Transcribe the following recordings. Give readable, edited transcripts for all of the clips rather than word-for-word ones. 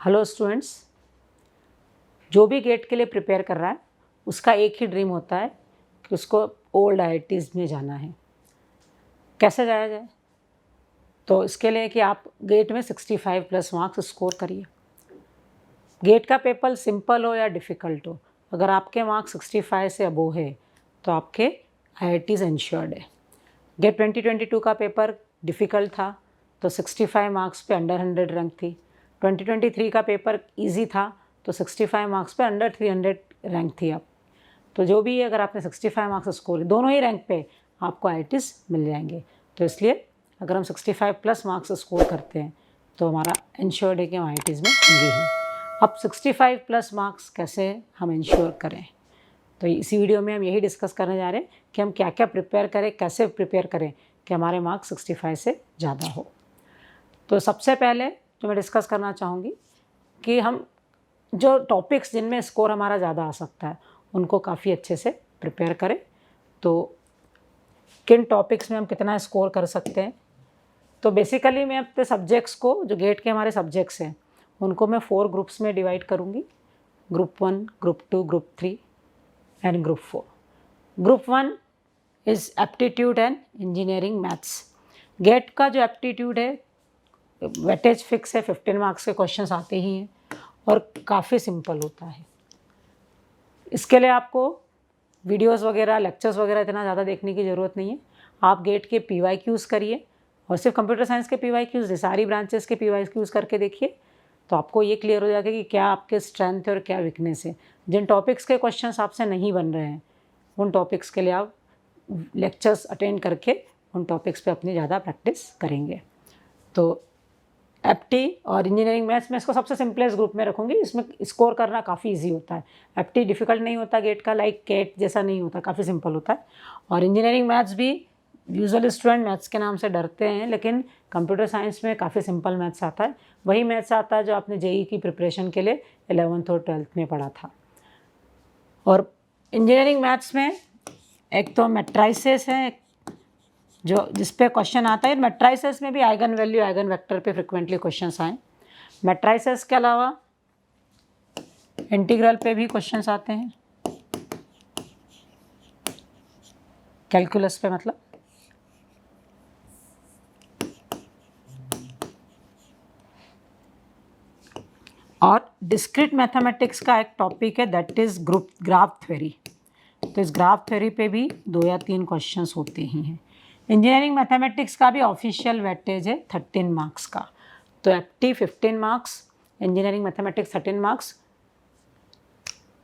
Hello students, जो भी gate के लिए प्रिपेयर कर रहा है उसका एक ही ड्रीम होता है कि उसको ओल्ड आईआईटीज़ में जाना है। कैसे जाया जाए? तो इसके लिए कि आप गेट में 65 प्लस मार्क्स स्कोर करिए। गेट का पेपर सिंपल हो या डिफ़िकल्ट हो, अगर आपके मार्क्स 65 से अबोव है तो आपके आईआईटीज़ इंश्योर्ड है। गेट 2022 का पेपर डिफ़िकल्ट था तो 65 मार्क्स पे अंडर 100 रैंक थी। 2023 का पेपर इजी था तो 65 मार्क्स पे अंडर 300 रैंक थी आप। तो जो भी है, अगर आपने 65 मार्क्स स्कोर दोनों ही रैंक पे आपको आईआईटीज़ मिल जाएंगे। तो इसलिए अगर हम 65 प्लस मार्क्स स्कोर करते हैं तो हमारा इंश्योर्ड है कि हम आईआईटीज़ में होंगे ही। अब 65 प्लस मार्क्स कैसे हम इंश्योर करें, तो इसी वीडियो में हम यही डिस्कस करने जा रहे हैं कि हम क्या क्या प्रिपेयर करें, कैसे प्रिपेयर करें कि हमारे मार्क्स 65 से ज़्यादा हो। तो सबसे पहले जो मैं डिस्कस करना चाहूँगी कि हम जो टॉपिक्स जिनमें स्कोर हमारा ज़्यादा आ सकता है उनको काफ़ी अच्छे से प्रिपेयर करें। तो किन टॉपिक्स में हम कितना स्कोर कर सकते हैं, तो बेसिकली मैं अपने सब्जेक्ट्स को, जो गेट के हमारे सब्जेक्ट्स हैं, उनको मैं 4 ग्रुप्स में डिवाइड करूँगी। Group 1, group 2, group 3 and group 4। Group 1 is aptitude and engineering maths. GATE का जो एप्टीट्यूड है वेटेज फिक्स है, 15 मार्क्स के क्वेश्चंस आते ही हैं और काफ़ी सिंपल होता है। इसके लिए आपको वीडियोस वगैरह, लेक्चर्स वगैरह इतना ज़्यादा देखने की ज़रूरत नहीं है। आप गेट के PYQs करिए, और सिर्फ कंप्यूटर साइंस के PYQs, सारी ब्रांचेस के PYQs करके देखिए, तो आपको ये क्लियर हो जाएगा कि क्या आपके स्ट्रेंथ है और क्या वीकनेस है। जिन टॉपिक्स के क्वेश्चंस आपसे नहीं बन रहे हैं उन टॉपिक्स के लिए आप लेक्चर्स अटेंड करके उन टॉपिक्स पे अपनी ज़्यादा प्रैक्टिस करेंगे। तो एप्टी और इंजीनियरिंग मैथ्स में इसको सबसे सिंपलेस्ट ग्रुप में रखूँगी। इसमें स्कोर करना काफ़ी इजी होता है। एप्टी डिफ़िकल्ट नहीं होता गेट का, लाइक केट जैसा नहीं होता, काफ़ी सिंपल होता है। और इंजीनियरिंग मैथ्स भी यूजुअली स्टूडेंट मैथ्स के नाम से डरते हैं, लेकिन कंप्यूटर साइंस में काफ़ी सिंपल मैथ्स आता है। वही मैथ्स आता है जो आपने जेई की प्रिपरेशन के लिए 11th और 12th में पढ़ा था। और इंजीनियरिंग मैथ्स में एक तो मैट्राइसेस है, जो जिस पे क्वेश्चन आता है। मैट्राइसेस में भी आइगन वैल्यू, आइगन वेक्टर पे फ्रिक्वेंटली क्वेश्चंस आए। मैट्राइसेस के अलावा इंटीग्रल पे भी क्वेश्चंस आते हैं, कैलकुलस पे मतलब। और डिस्क्रीट मैथमेटिक्स का एक टॉपिक है, दैट इज़ ग्राफ थ्योरी। तो इस ग्राफ थ्योरी पे भी 2 या 3 क्वेश्चंस होते ही हैं। इंजीनियरिंग मैथमेटिक्स का भी ऑफिशियल वेटेज है 13 मार्क्स का। तो एप्टी 15 marks, engineering mathematics 13 marks,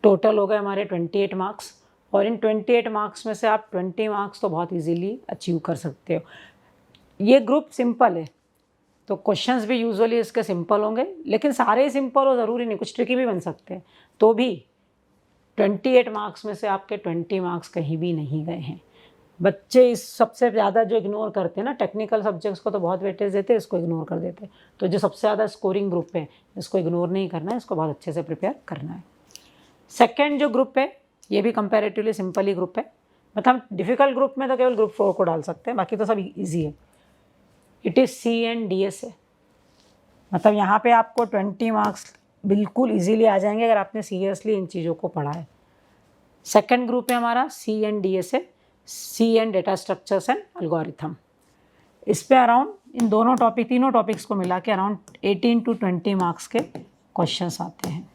total हो गए हमारे 28 मार्क्स। और इन 28 मार्क्स में से आप 20 मार्क्स तो बहुत इजीली अचीव कर सकते हो। ये ग्रुप सिंपल है तो क्वेश्चंस भी यूजुअली इसके सिंपल होंगे, लेकिन सारे ही सिंपल हो ज़रूरी नहीं, कुछ ट्रिकी भी बन सकते हैं। तो भी 28 मार्क्स में से आपके 20 मार्क्स कहीं भी नहीं गए हैं। बच्चे इस सबसे ज़्यादा जो इग्नोर करते हैं ना, टेक्निकल सब्जेक्ट्स को तो बहुत वेटेज देते हैं, इसको इग्नोर कर देते हैं। तो जो सबसे ज़्यादा स्कोरिंग ग्रुप है, इसको इग्नोर नहीं करना है, इसको बहुत अच्छे से प्रिपेयर करना है। सेकेंड जो ग्रुप है, ये भी कंपैरेटिवली सिंपल ही ग्रुप है। मतलब डिफ़िकल्ट ग्रुप में तो केवल ग्रुप 4 को डाल सकते हैं, बाकी तो सब ईजी है। इट इज़ CNDS है। मतलब यहाँ पे आपको 20 मार्क्स बिल्कुल इजीली आ जाएंगे अगर आपने सीरियसली इन चीज़ों को पढ़ा है। सेकेंड ग्रुप है हमारा CNDS है, C and data structures and algorithm. इस पे अराउंड इन दोनों टॉपिक, तीनों टॉपिक्स को मिला के अराउंड 18 to 20 मार्क्स के क्वेश्चंस आते हैं।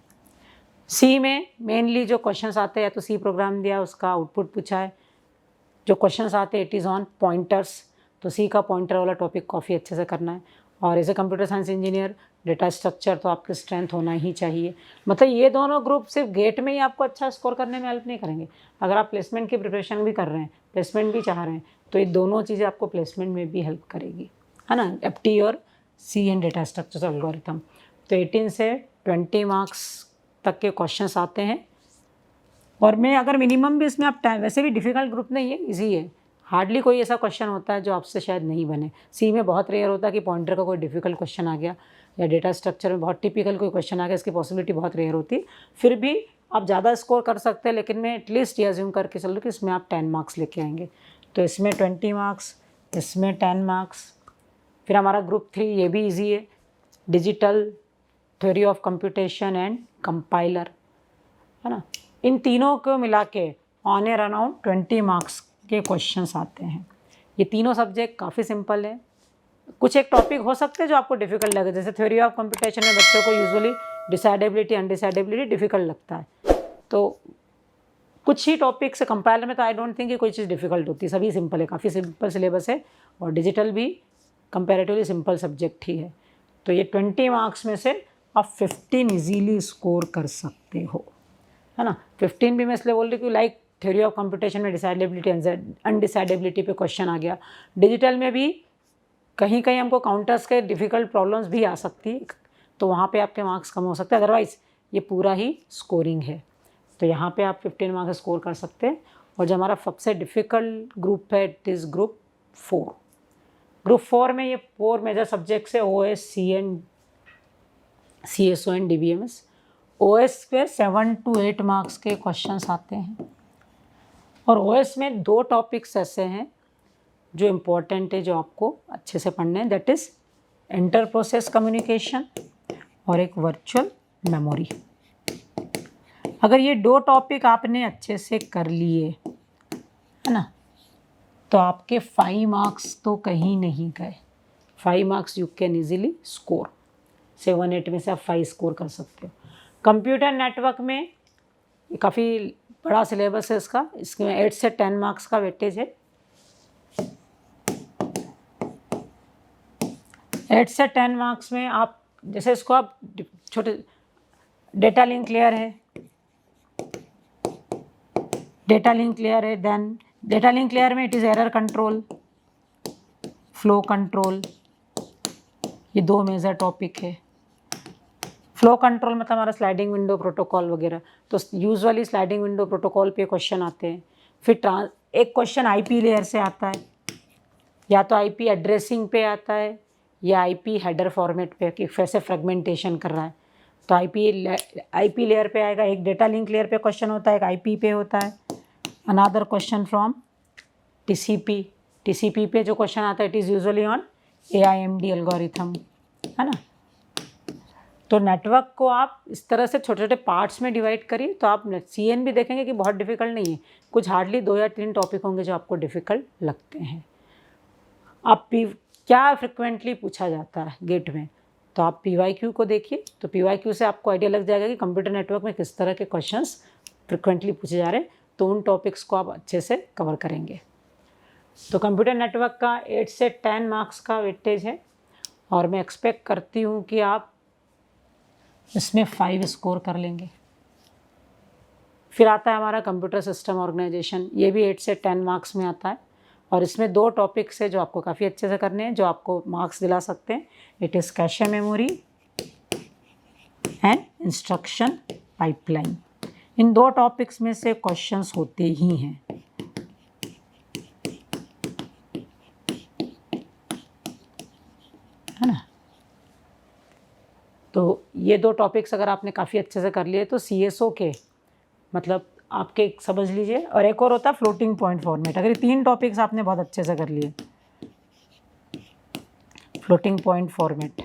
सी में मेनली जो क्वेश्चंस आते हैं, या तो सी प्रोग्राम दिया, उसका आउटपुट पूछा है। जो क्वेश्चंस आते हैं इट इज़ ऑन पॉइंटर्स, तो सी का पॉइंटर वाला टॉपिक काफ़ी अच्छे से करना है। और as a computer science engineer data structure तो आपके स्ट्रेंथ होना ही चाहिए। मतलब ये दोनों ग्रुप सिर्फ गेट में ही आपको अच्छा स्कोर करने में हेल्प नहीं करेंगे, अगर आप प्लेसमेंट की प्रिपरेशन भी कर रहे हैं, प्लेसमेंट भी चाह रहे हैं, तो ये दोनों चीज़ें आपको प्लेसमेंट में भी हेल्प करेगी, है ना, एप्टी और सी एंड डेटा स्ट्रक्चर एल्गोरिथम। तो 18 से 20 मार्क्स तक के क्वेश्चंस आते हैं। और मैं अगर मिनिमम भी इसमें आप टाइम, वैसे भी डिफ़िकल्ट ग्रुप नहीं है, इजी है। हार्डली कोई ऐसा क्वेश्चन होता है जो आपसे शायद नहीं बने। सी में बहुत रेयर होता है कि पॉइंटर का कोई डिफ़िकल्ट क्वेश्चन आ गया, या डेटा स्ट्रक्चर में बहुत टिपिकल कोई क्वेश्चन आ गया, इसकी पॉसिबिलिटी बहुत रेयर होती है। फिर भी आप ज़्यादा स्कोर कर सकते हैं, लेकिन मैं एटलीस्ट ये अज्यूम करके चल रहा हूँ कि इसमें आप 10 मार्क्स लेके आएंगे। तो इसमें 20 मार्क्स, इसमें 10 मार्क्स। फिर हमारा ग्रुप 3 ये भी ईजी है, digital theory of computation and compiler, है ना। इन तीनों को मिला के ऑन एयर अराउंड 20 मार्क्स के क्वेश्चंस आते हैं। ये तीनों सब्जेक्ट काफ़ी सिंपल है। कुछ एक टॉपिक हो सकते हैं जो आपको डिफिकल्ट लगे, जैसे थ्योरी ऑफ कंप्यूटेशन में बच्चों को यूजुअली डिसाइडेबिलिटी अनडिसाइडेबिलिटी डिफिकल्ट लगता है, तो कुछ ही टॉपिक से कंपाइलर में तो आई डोंट थिंक कि कोई चीज़ डिफिकल्ट होती है, सभी सिंपल है, काफ़ी सिंपल सिलेबस है और डिजिटल भी कंपैरेटिवली सिंपल सब्जेक्ट ही है। तो ये 20 मार्क्स में से आप 15 इजीली स्कोर कर सकते हो, है ना। 15 भी मैं इसलिए बोल रही हूँ लाइक थ्योरी ऑफ कंप्यूटेशन में डिसाइडेबिलिटी अनडिसाइडेबिलिटी पे क्वेश्चन आ गया, डिजिटल में भी कहीं कहीं हमको काउंटर्स के डिफ़िकल्ट प्रॉब्लम्स भी आ सकती है, तो वहाँ पे आपके मार्क्स कम हो सकते हैं, अदरवाइज़ ये पूरा ही स्कोरिंग है। तो यहाँ पे आप 15 मार्क्स स्कोर कर सकते हैं। और जो हमारा सबसे डिफ़िकल्ट ग्रुप है इट इज़ ग्रुप 4। ग्रुप 4 में ये 4 मेजर सब्जेक्ट्स है, OS, CN, CSO and DBMS। OS पे 7 to 8 मार्क्स के क्वेश्चंस आते हैं और OS में 2 टॉपिक्स ऐसे हैं जो इम्पोर्टेंट है, जो आपको अच्छे से पढ़ने हैं, that is inter process communication और एक वर्चुअल मेमोरी। अगर ये 2 टॉपिक आपने अच्छे से कर लिए, है ना, तो आपके 5 मार्क्स तो कहीं नहीं गए। 5 marks you can easily score, 7-8 में से आप 5 स्कोर कर सकते हो। कंप्यूटर नेटवर्क में काफ़ी बड़ा सिलेबस है इसमें 8 से 10 मार्क्स का वेटेज है। 8 से 10 मार्क्स में आप जैसे इसको आप छोटे डेटा लिंक क्लियर है, देन डेटा लिंक क्लियर में it is error control, flow control, ये 2 मेजर टॉपिक है। फ्लो कंट्रोल मतलब हमारा स्लाइडिंग विंडो प्रोटोकॉल वगैरह, तो यूजुअली स्लाइडिंग विंडो प्रोटोकॉल पे क्वेश्चन आते हैं। फिर एक क्वेश्चन IP लेयर से आता है, या तो IP एड्रेसिंग पे आता है या IP हेडर फॉर्मेट पे कि कैसे फ्रेगमेंटेशन कर रहा है, तो IP लेयर पे आएगा। एक डेटा लिंक लेयर पे क्वेश्चन होता है, एक IP पे होता है। अनदर क्वेश्चन फ्रॉम TCP पे जो क्वेश्चन आता है it is usually on AIMD algorithm, है ना। तो नेटवर्क को आप इस तरह से छोटे छोटे पार्ट्स में डिवाइड करिए, तो आप CN भी देखेंगे कि बहुत डिफिकल्ट नहीं है, कुछ हार्डली 2 या 3 टॉपिक होंगे जो आपको डिफ़िकल्ट लगते हैं। आप क्या फ्रिक्वेंटली पूछा जाता है गेट में, तो आप PYQ को देखिए, तो PYQ से आपको आइडिया लग जाएगा कि कंप्यूटर नेटवर्क में किस तरह के क्वेश्चंस फ्रिक्वेंटली पूछे जा रहे हैं, तो उन टॉपिक्स को आप अच्छे से कवर करेंगे। तो कंप्यूटर नेटवर्क का 8 से 10 मार्क्स का वेटेज है और मैं एक्सपेक्ट करती हूँ कि आप इसमें 5 स्कोर कर लेंगे। फिर आता है हमारा कंप्यूटर सिस्टम ऑर्गेनाइजेशन, ये भी 8 से 10 मार्क्स में आता है और इसमें 2 टॉपिक्स है जो आपको काफ़ी अच्छे से करने हैं, जो आपको मार्क्स दिला सकते हैं। It is cache memory and instruction pipeline. In 2 topics में से क्वेश्चंस होते ही हैं, है ना। तो ये 2 टॉपिक्स अगर आपने काफ़ी अच्छे से कर लिए तो CSO के मतलब आपके समझ लीजिए। और एक और होता है फ्लोटिंग पॉइंट फॉर्मेट। अगर ये 3 टॉपिक्स आपने बहुत अच्छे से कर लिए, फ्लोटिंग पॉइंट फॉर्मेट,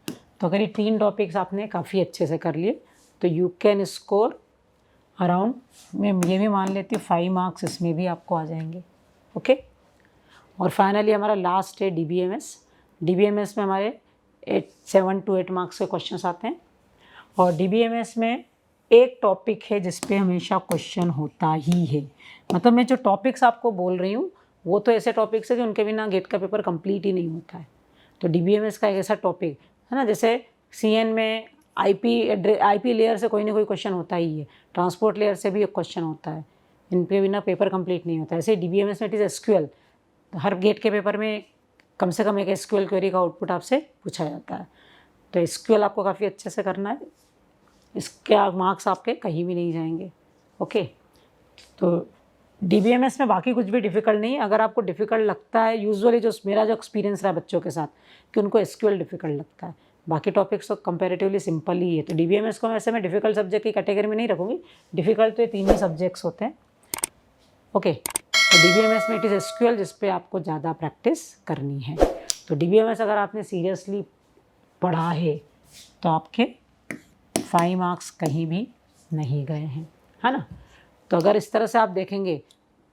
तो अगर ये 3 टॉपिक्स आपने काफ़ी अच्छे से कर लिए तो यू कैन स्कोर अराउंड, मैं ये भी मान लेती हूँ 5 मार्क्स इसमें भी आपको आ जाएंगे, ओके। और फाइनली हमारा लास्ट है DBMS में हमारे 7 to 8 मार्क्स के क्वेश्चंस आते हैं और DBMS में एक टॉपिक है जिस पे हमेशा क्वेश्चन होता ही है। मतलब मैं जो टॉपिक्स आपको बोल रही हूँ वो तो ऐसे टॉपिक्स है जो उनके बिना गेट का पेपर कंप्लीट ही नहीं होता है। तो DBMS का एक ऐसा टॉपिक है ना, जैसे CN में IP लेयर से कोई ना कोई क्वेश्चन होता ही है, ट्रांसपोर्ट लेयर से भी एक क्वेश्चन होता है, इनके बिना पेपर कंप्लीट नहीं होता। ऐसे DBMS में इट इज़ SQL, हर गेट के पेपर में कम से कम एक SQL क्वेरी का आउटपुट आपसे पूछा जाता है। तो SQL आपको काफ़ी अच्छे से करना है, इसके मार्क्स आपके कहीं भी नहीं जाएंगे, ओके। तो DBMS में बाकी कुछ भी डिफ़िकल्ट नहीं है। अगर आपको डिफ़िकल्ट लगता है, यूजुअली जो मेरा जो एक्सपीरियंस रहा बच्चों के साथ कि उनको SQL डिफ़िकल्ट लगता है, बाकी टॉपिक्स तो कंपैरेटिवली सिंपल ही है। तो DBMS को वैसे मैं डिफ़िकल्ट सब्जेक्ट की कैटेगरी में नहीं रखूँगी, डिफ़िकल्ट तो ये 3 ही सब्जेक्ट्स होते हैं, ओके। तो DBMS में इट इज़ SQL जिस पे आपको ज़्यादा प्रैक्टिस करनी है। तो DBMS अगर आपने सीरियसली पढ़ा है तो आपके 5 मार्क्स कहीं भी नहीं गए हैं, है ना। तो अगर इस तरह से आप देखेंगे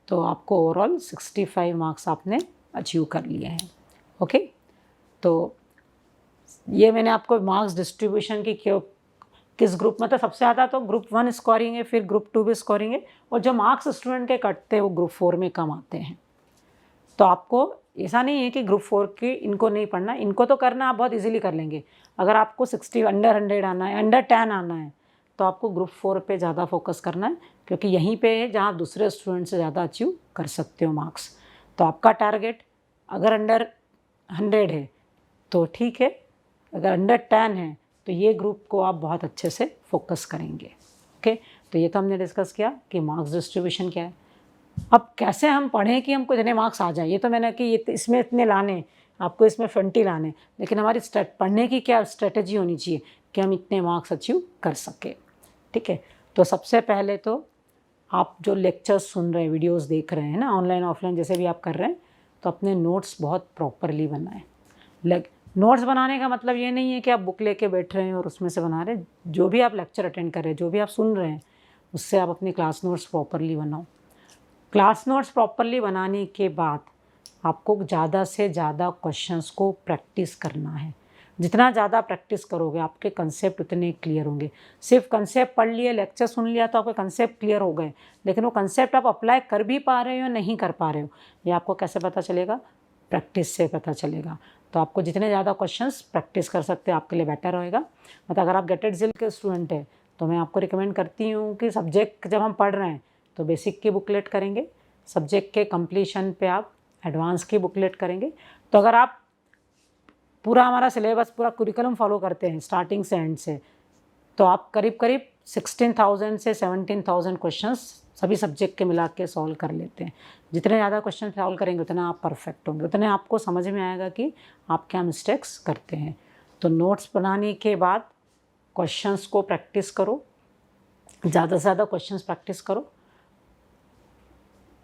तो आपको ओवरऑल 65 मार्क्स आपने अचीव कर लिए हैं। ओके, तो ये मैंने आपको मार्क्स डिस्ट्रीब्यूशन की क्यों किस ग्रुप में, तो सबसे ज़्यादा तो ग्रुप 1 स्कोरिंग है, फिर ग्रुप 2 भी स्कोरिंग है, और जो मार्क्स स्टूडेंट के कटते हैं वो ग्रुप 4 में कम आते हैं। तो आपको ऐसा नहीं है कि ग्रुप 4 की इनको नहीं पढ़ना, इनको तो करना आप बहुत इजीली कर लेंगे। अगर आपको 60 अंडर 100 आना है, अंडर 10 आना है, तो आपको ग्रुप 4 पे ज़्यादा फोकस करना है, क्योंकि यहीं पे है जहाँ दूसरे स्टूडेंट से ज़्यादा अचीव कर सकते हो मार्क्स। तो आपका टारगेट अगर अंडर 100 है तो ठीक है, अगर अंडर 10 है तो ये ग्रुप को आप बहुत अच्छे से फोकस करेंगे। ओके, तो ये तो हमने डिस्कस किया कि मार्क्स डिस्ट्रीब्यूशन क्या है। अब कैसे हम पढ़ें कि हमको इतने मार्क्स आ जाए, ये तो मैंने कि ये इसमें इतने लाने, आपको इसमें 20 लाने, लेकिन हमारी पढ़ने की क्या स्ट्रेटजी होनी चाहिए कि हम इतने मार्क्स अचीव कर सकें। ठीक है, तो सबसे पहले तो आप जो लेक्चर्स सुन रहे हैं, वीडियोस देख रहे हैं ना, ऑनलाइन ऑफलाइन जैसे भी आप कर रहे हैं, तो अपने नोट्स बहुत प्रॉपरली बनाएं। नोट्स बनाने का मतलब ये नहीं है कि आप बुक लेके बैठ रहे हैं और उसमें से बना रहे हैं। जो भी आप लेक्चर अटेंड कर रहे हैं, जो भी आप सुन रहे हैं, उससे आप अपनी क्लास नोट्स प्रॉपरली बनाओ। क्लास नोट्स प्रॉपरली बनाने के बाद आपको ज़्यादा से ज़्यादा क्वेश्चंस को प्रैक्टिस करना है। जितना ज़्यादा प्रैक्टिस करोगे आपके कंसेप्ट उतने क्लियर होंगे। सिर्फ कंसेप्ट पढ़ लिए, लेक्चर सुन लिया तो आपके कंसेप्ट क्लियर हो गए, लेकिन वो कंसेप्ट आप अप्लाई कर भी पा रहे हो नहीं कर पा रहे हो, ये आपको कैसे पता चलेगा? प्रैक्टिस से पता चलेगा। तो आपको जितने ज़्यादा क्वेश्चंस प्रैक्टिस कर सकते हैं आपके लिए बेटर होएगा। मतलब अगर आप गेटेड जिल के स्टूडेंट हैं तो मैं आपको रिकमेंड करती हूँ कि सब्जेक्ट जब हम पढ़ रहे हैं तो बेसिक की बुकलेट करेंगे, सब्जेक्ट के कंप्लीशन पे आप एडवांस की बुकलेट करेंगे। तो अगर आप पूरा हमारा सिलेबस, पूरा कुरिकुलम फॉलो करते हैं स्टार्टिंग से एंड से, तो आप करीब करीब 16,000 से 17,000 क्वेश्चंस सभी सब्जेक्ट के मिला के सॉल्व कर लेते हैं। जितने ज़्यादा क्वेश्चन सॉल्व करेंगे उतना आप परफेक्ट होंगे, उतने आपको समझ में आएगा कि आप क्या मिस्टेक्स करते हैं। तो नोट्स बनाने के बाद क्वेश्चंस को प्रैक्टिस करो, ज़्यादा से ज़्यादा क्वेश्चंस प्रैक्टिस करो।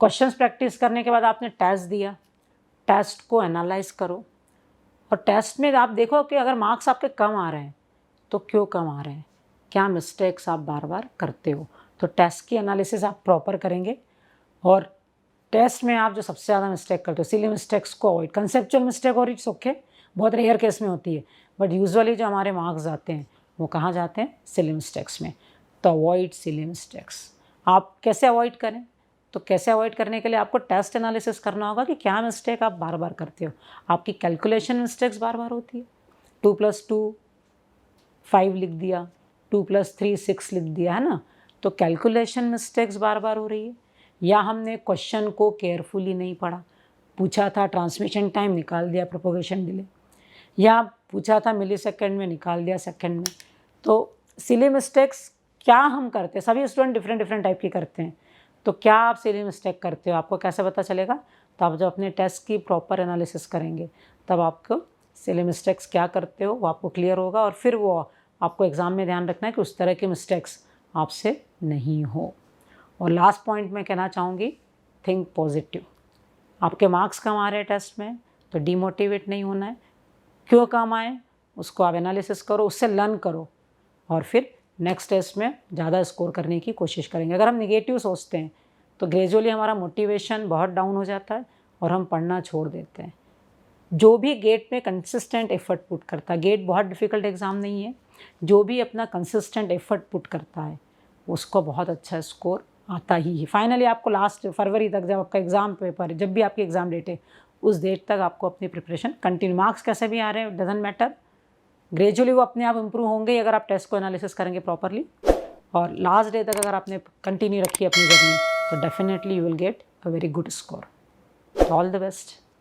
क्वेश्चंस प्रैक्टिस करने के बाद आपने टेस्ट दिया, टेस्ट को एनालाइज करो, और टेस्ट में आप देखो कि अगर मार्क्स आपके कम आ रहे हैं तो क्यों कम आ रहे हैं, क्या मिस्टेक्स आप बार बार करते हो। तो टेस्ट की एनालिसिस आप प्रॉपर करेंगे, और टेस्ट में आप जो सबसे ज़्यादा मिस्टेक करते हो, सिली मिस्टेक्स को अवॉइड। कंसेप्चुअल मिस्टेक और इट्स ओके, बहुत रेयर केस में होती है, बट यूजुअली जो हमारे मार्क्स जाते हैं वो कहाँ जाते हैं? सिली मिस्टेक्स में। तो अवॉइड सिली मिस्टेक्स। आप कैसे अवॉइड करें? तो कैसे अवॉइड करने के लिए आपको टेस्ट एनालिसिस करना होगा कि क्या मिस्टेक आप बार बार करते हो। आपकी कैलकुलेशन मिस्टेक्स बार बार होती है, 2 + 2 5 लिख दिया, 2 + 3 6 लिख दिया, है ना। तो कैलकुलेशन मिस्टेक्स बार बार हो रही है, या हमने क्वेश्चन को केयरफुली नहीं पढ़ा। पूछा था ट्रांसमिशन टाइम, निकाल दिया प्रोपोगेशन डिले, या पूछा था मिलीसेकंड में, निकाल दिया सेकंड में। तो सिली मिस्टेक्स क्या हम करते हैं, सभी स्टूडेंट डिफरेंट टाइप की करते हैं। तो क्या आप सिली मिस्टेक करते हो, आपको कैसे पता चलेगा? तो आप जब अपने टेस्ट की प्रॉपर एनालिसिस करेंगे तब आपको सिली मिस्टेक्स क्या करते हो वो आपको क्लियर होगा, और फिर वो आपको एग्ज़ाम में ध्यान रखना है कि उस तरह की मिस्टेक्स आपसे नहीं हो। और लास्ट पॉइंट मैं कहना चाहूँगी, थिंक पॉजिटिव। आपके मार्क्स कम आ रहे हैं टेस्ट में तो डीमोटिवेट नहीं होना है। क्यों कम आए उसको आप एनालिसिस करो, उससे लर्न करो, और फिर नेक्स्ट टेस्ट में ज़्यादा स्कोर करने की कोशिश करेंगे। अगर हम निगेटिव सोचते हैं तो ग्रेजुअली हमारा मोटिवेशन बहुत डाउन हो जाता है और हम पढ़ना छोड़ देते हैं। जो भी गेट में कंसिस्टेंट एफर्ट पुट करता है, गेट बहुत डिफ़िकल्ट एग्ज़ाम नहीं है, जो भी अपना कंसिस्टेंट एफर्ट पुट करता है उसको बहुत अच्छा स्कोर आता ही है। फाइनली आपको लास्ट फरवरी तक जब आपका एग्ज़ाम पेपर, जब भी आपकी एग्ज़ाम डेट है, उस डेट तक आपको अपनी प्रिपरेशन कंटिन्यू, मार्क्स कैसे भी आ रहे हैं डजेंट मैटर, ग्रेजुअली वो अपने आप इंप्रूव होंगे अगर आप टेस्ट को एनालिसिस करेंगे प्रॉपरली। और लास्ट डे तक अगर आपने कंटिन्यू रखी अपनी जर्नी तो definitely you will get a very good score. All the best.